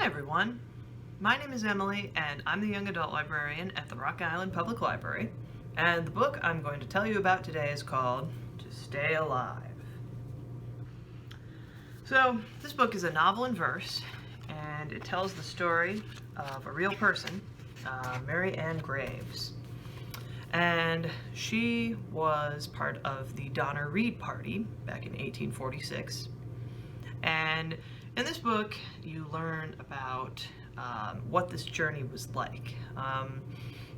Hi everyone, my name is Emily and I'm the Young Adult Librarian at the Rock Island Public Library, and the book I'm going to tell you about today is called To Stay Alive. So this book is a novel in verse and it tells the story of a real person, Mary Ann Graves. And she was part of the Donner Reed Party back in 1846. And in this book, you learn about what this journey was like.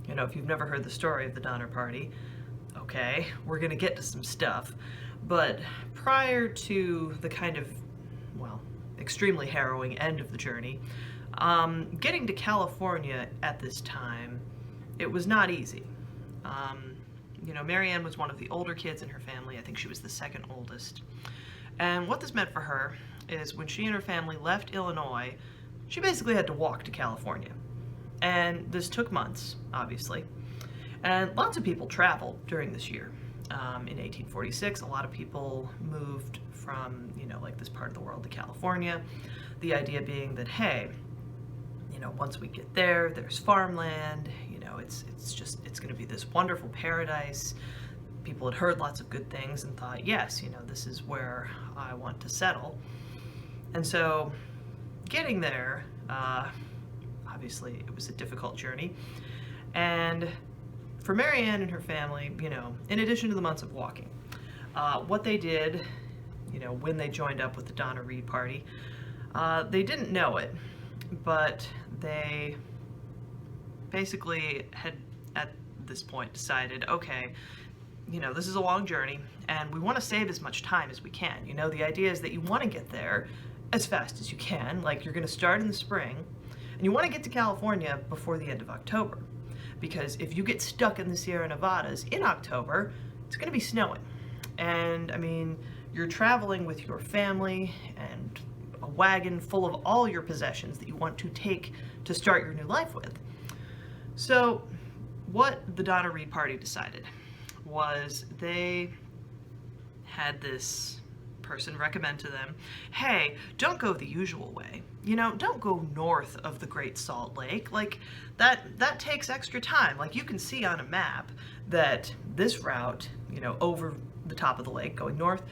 If you've never heard the story of the Donner Party, okay, we're going to get to some stuff. But prior to the kind of, extremely harrowing end of the journey, getting to California at this time, it was not easy. Mary Ann was one of the older kids in her family. I think she was the second oldest. And what this meant for her is when she and her family left Illinois, she basically had to walk to California. And this took months, obviously. And lots of people traveled during this year. In 1846, a lot of people moved from, this part of the world to California. The idea being that, hey, once we get there, there's farmland, it's going to be this wonderful paradise. People had heard lots of good things and thought, yes, this is where I want to settle. And so getting there, obviously it was a difficult journey. And for Mary Ann and her family, in addition to the months of walking, what they did, when they joined up with the Donner Reed Party, they didn't know it, but they basically had at this point decided, okay, this is a long journey and we want to save as much time as we can. The idea is that you want to get there as fast as you can, like you're going to start in the spring and you want to get to California before the end of October, because if you get stuck in the Sierra Nevadas in October, it's going to be snowing. And you're traveling with your family and a wagon full of all your possessions that you want to take to start your new life with. So what the Donner Reed Party decided was they had this person recommend to them, hey, don't go the usual way. Don't go north of the Great Salt Lake. Like that takes extra time. Like you can see on a map that this route, over the top of the lake going north,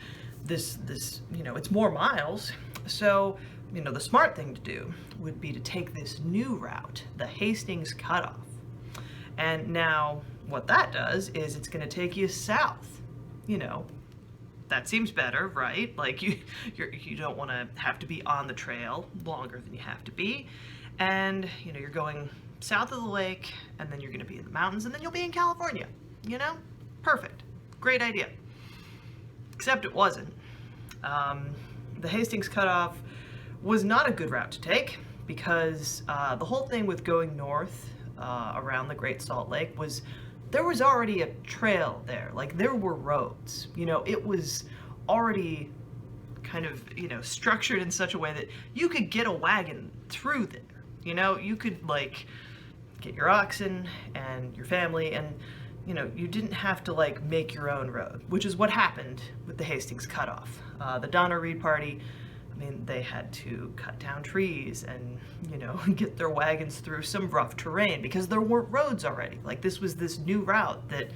this it's more miles. So, the smart thing to do would be to take this new route, the Hastings Cutoff. And now what that does is it's going to take you south. That seems better, right? Like you don't want to have to be on the trail longer than you have to be. And, you're going south of the lake and then you're going to be in the mountains and then you'll be in California. Perfect. Great idea. Except it wasn't. The Hastings Cutoff was not a good route to take because the whole thing with going north around the Great Salt Lake was there was already a trail there. Like there were roads. It was already kind of, structured in such a way that you could get a wagon through there. You could get your oxen and your family and you didn't have to make your own road, which is what happened with the Hastings Cutoff. The Donner Reed Party, they had to cut down trees and, get their wagons through some rough terrain because there weren't roads already. This was this new route that,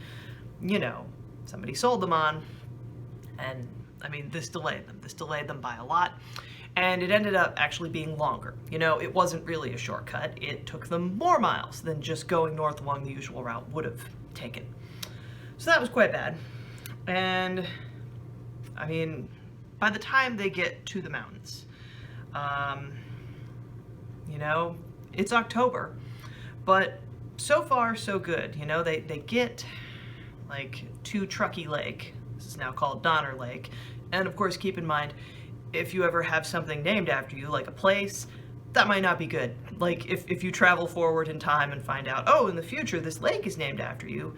somebody sold them on. And, this delayed them. This delayed them by a lot. And it ended up actually being longer. It wasn't really a shortcut. It took them more miles than just going north along the usual route would have taken. So that was quite bad. And by the time they get to the mountains, it's October, but so far so good. They get to Truckee Lake. This is now called Donner Lake. And of course, keep in mind, if you ever have something named after you, like a place, that might not be good. If you travel forward in time and find out, oh, in the future this lake is named after you,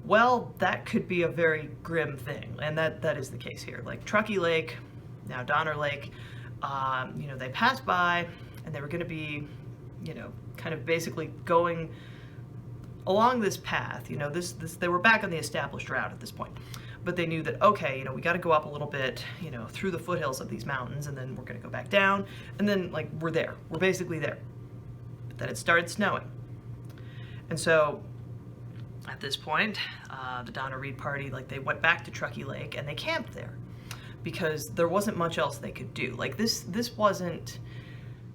well, that could be a very grim thing. And that is the case here. Truckee Lake, now Donner Lake, they passed by and they were going to be, kind of basically going along this path. They were back on the established route at this point. but they knew that, okay, you know, we got to go up a little bit, you know, through the foothills of these mountains, and then we're going to go back down, and then, like, we're there. We're basically there. But then it started snowing. And so at this point, the Donna Reed party, like, they went back to Truckee Lake and they camped there because there wasn't much else they could do. Like, this wasn't,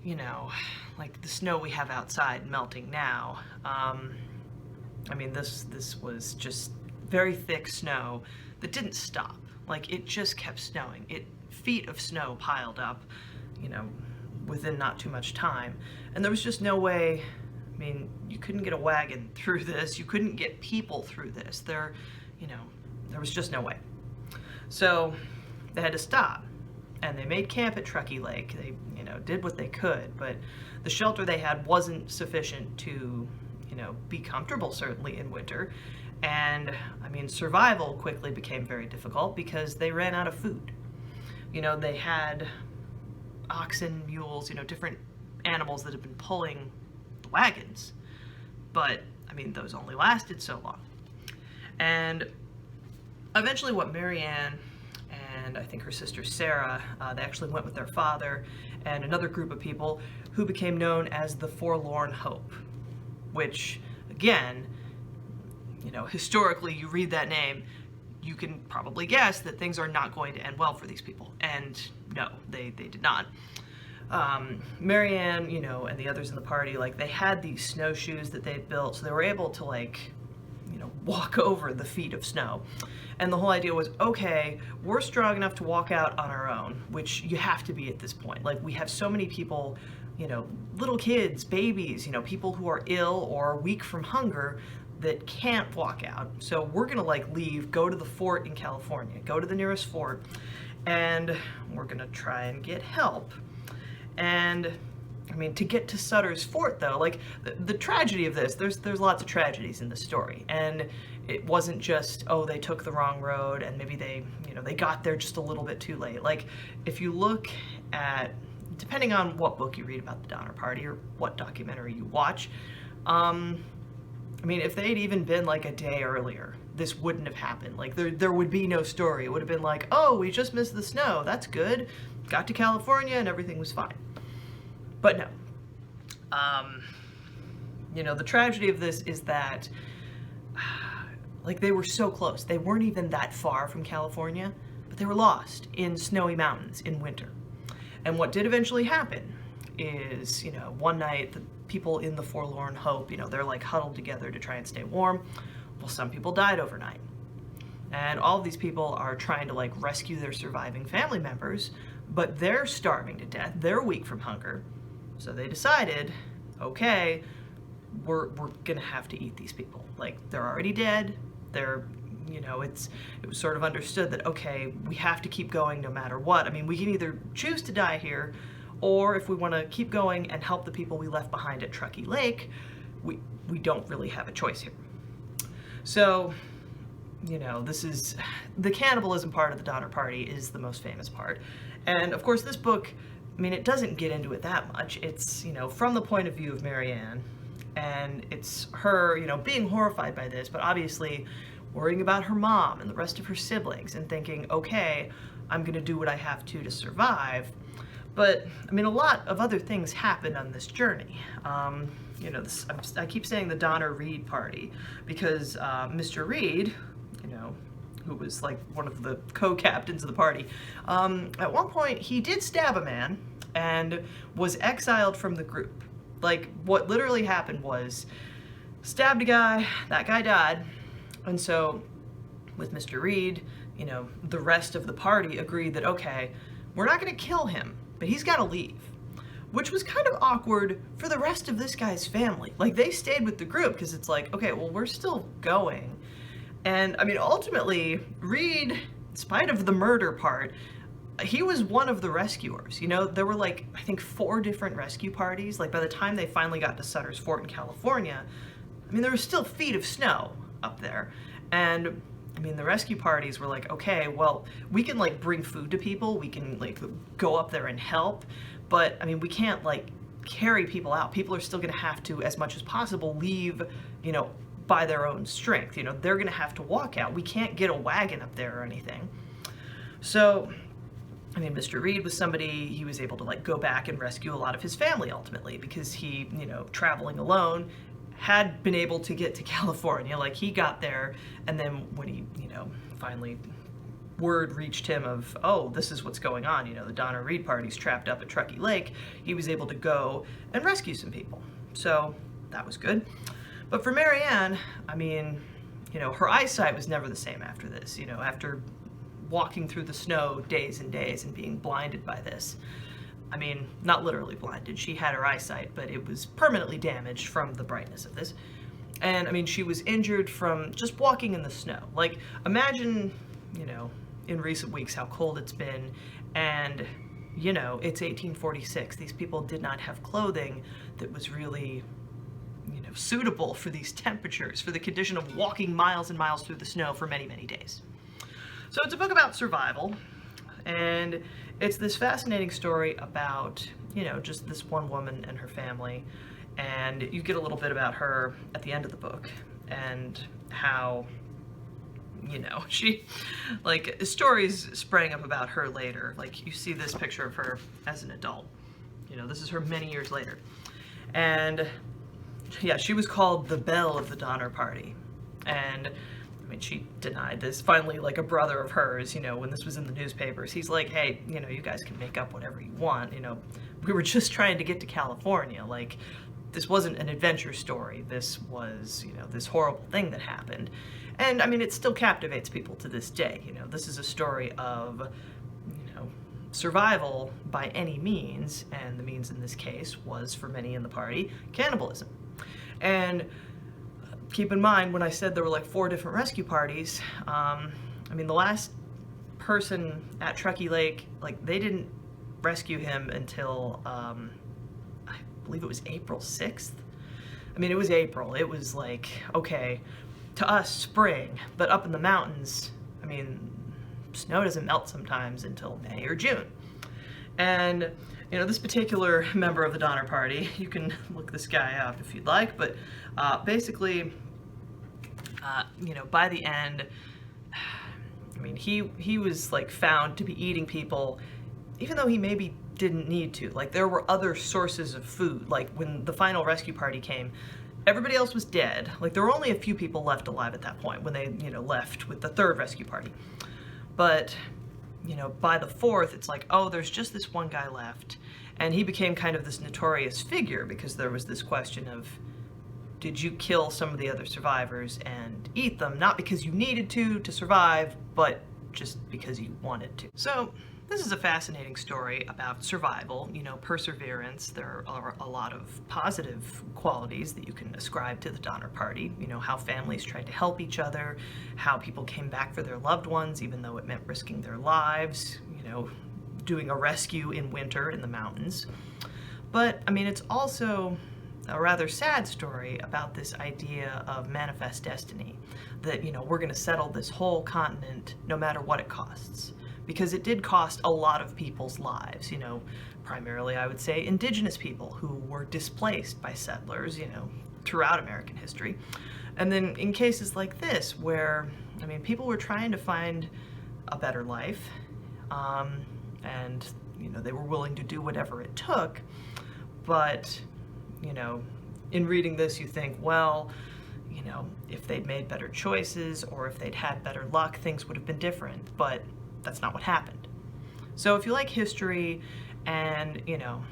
you know, like the snow we have outside melting now. I mean, this was just very thick snow that didn't stop. Like, it just kept snowing. Feet of snow piled up, you know, within not too much time. And there was just no way, I mean, you couldn't get a wagon through this. You couldn't get people through this. You know, there was just no way. So they had to stop, and they made camp at Truckee Lake. They, you know, did what they could, but the shelter they had wasn't sufficient to, you know, be comfortable, certainly in winter. And I mean, survival quickly became very difficult because they ran out of food. You know, they had oxen, mules, you know, different animals that had been pulling the wagons, but I mean, those only lasted so long. And eventually what Marianne and I think her sister Sarah, they actually went with their father and another group of people who became known as the Forlorn Hope, which, again, you know, historically, you read that name, you can probably guess that things are not going to end well for these people. And no, they did not. Marianne, you know, and the others in the party, like, they had these snowshoes that they'd built, so they were able to, like, you know, walk over the feet of snow. And the whole idea was, okay, we're strong enough to walk out on our own, which you have to be at this point. Like, we have so many people, you know, little kids, babies, you know, people who are ill or weak from hunger that can't walk out. So we're gonna, like, leave, go to the fort in California, go to the nearest fort, and we're gonna try and get help. And I mean, to get to Sutter's Fort, though, like, the tragedy of this, there's lots of tragedies in the story, and it wasn't just, oh, they took the wrong road and maybe they, you know, they got there just a little bit too late. Like, if you look at, depending on what book you read about the Donner Party or what documentary you watch, I mean, if they'd even been like a day earlier, this wouldn't have happened. Like, there would be no story. It would have been like, oh, we just missed the snow, that's good, got to California and everything was fine. But no. You know, the tragedy of this is that, like, they were so close. They weren't even that far from California, but they were lost in snowy mountains in winter. And what did eventually happen is, you know, one night, the people in the Forlorn Hope, you know, they're, like, huddled together to try and stay warm. Well, some people died overnight. And all of these people are trying to, like, rescue their surviving family members, but they're starving to death. They're weak from hunger. So they decided, okay, we're gonna have to eat these people. Like, they're already dead. They're, you know, it was sort of understood that, okay, we have to keep going no matter what. I mean, we can either choose to die here, or if we want to keep going and help the people we left behind at Truckee Lake, we don't really have a choice here. So, you know, this is, the cannibalism part of the Donner Party is the most famous part. And of course this book, I mean, it doesn't get into it that much. It's, you know, from the point of view of Marianne, and it's her, you know, being horrified by this, but obviously worrying about her mom and the rest of her siblings and thinking, okay, I'm gonna do what I have to survive. But, I mean, a lot of other things happened on this journey. You know, I keep saying the Donner Reed party because Mr. Reed, you know, who was like one of the co-captains of the party, at one point he did stab a man and was exiled from the group. Like, what literally happened was, stabbed a guy, that guy died, and so with Mr. Reed, you know, the rest of the party agreed that, okay, we're not gonna kill him, but he's gotta leave. Which was kind of awkward for the rest of this guy's family. Like, they stayed with the group because it's like, okay, well, we're still going. And I mean, ultimately, Reed, in spite of the murder part, he was one of the rescuers. You know, there were like, I think 4 different rescue parties. Like, by the time they finally got to Sutter's Fort in California, I mean, there was still feet of snow up there. And I mean, the rescue parties were like, okay, well, we can like bring food to people. We can like go up there and help. But I mean, we can't like carry people out. People are still gonna have to, as much as possible, leave, you know, by their own strength. You know, they're going to have to walk out. We can't get a wagon up there or anything. So, I mean, Mr. Reed was somebody, he was able to like go back and rescue a lot of his family ultimately, because he, you know, traveling alone, had been able to get to California. Like, he got there, and then when he, you know, finally word reached him of, oh, this is what's going on, you know, the Donner Reed party's trapped up at Truckee Lake, he was able to go and rescue some people. So that was good. But for Marianne, I mean, you know, her eyesight was never the same after this. You know, after walking through the snow days and days and being blinded by this. I mean, not literally blinded, she had her eyesight, but it was permanently damaged from the brightness of this. And I mean, she was injured from just walking in the snow. Like, imagine, you know, in recent weeks how cold it's been, and, you know, it's 1846. These people did not have clothing that was really, you know, suitable for these temperatures, for the condition of walking miles and miles through the snow for many, many days. So it's a book about survival, and it's this fascinating story about, you know, just this one woman and her family, and you get a little bit about her at the end of the book, and how, you know, she, like, stories sprang up about her later. Like, you see this picture of her as an adult. You know, this is her many years later. And, yeah, she was called the belle of the Donner Party. And I mean, she denied this. Finally, like, a brother of hers, you know, when this was in the newspapers, he's like, hey, you know, you guys can make up whatever you want. You know, we were just trying to get to California. Like, this wasn't an adventure story. This was, you know, this horrible thing that happened. And, I mean, it still captivates people to this day. You know, this is a story of, you know, survival by any means, and the means in this case was, for many in the party, cannibalism. And keep in mind, when I said there were like 4 different rescue parties, I mean, the last person at Truckee Lake, like, they didn't rescue him until, I believe it was April 6th. I mean, it was April. It was like, okay, to us, spring, but up in the mountains, I mean, snow doesn't melt sometimes until May or June. And, you know, this particular member of the Donner Party, you can look this guy up if you'd like, but basically, you know, by the end, I mean, he was like found to be eating people, even though he maybe didn't need to. Like, there were other sources of food. Like, when the final rescue party came, everybody else was dead. Like, there were only a few people left alive at that point when they, you know, left with the 3rd rescue party. But, you know, by the 4th, it's like, oh, there's just this one guy left. And he became kind of this notorious figure because there was this question of, did you kill some of the other survivors and eat them? Not because you needed to survive, but just because you wanted to. So this is a fascinating story about survival, you know, perseverance. There are a lot of positive qualities that you can ascribe to the Donner Party. You know, how families tried to help each other, how people came back for their loved ones, even though it meant risking their lives, you know, doing a rescue in winter in the mountains. But, I mean, it's also a rather sad story about this idea of manifest destiny, that, you know, we're going to settle this whole continent no matter what it costs. Because it did cost a lot of people's lives, you know, primarily I would say indigenous people who were displaced by settlers, you know, throughout American history. And then in cases like this, where, I mean, people were trying to find a better life, and, you know, they were willing to do whatever it took, but, you know, in reading this, you think, well, you know, if they'd made better choices or if they'd had better luck, things would have been different, but that's not what happened. So if you like history and, you know,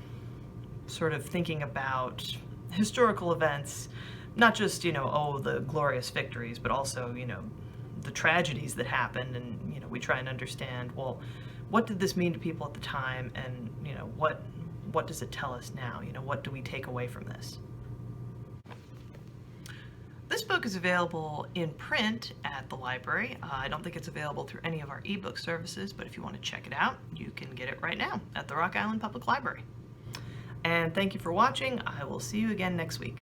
sort of thinking about historical events, not just, you know, oh, the glorious victories, but also, you know, the tragedies that happened, and, you know, we try and understand, well, what did this mean to people at the time, and, you know, what does it tell us now? You know, what do we take away from this? This book is available in print at the library. I don't think it's available through any of our ebook services, but if you want to check it out, you can get it right now at the Rock Island Public Library. And thank you for watching. I will see you again next week.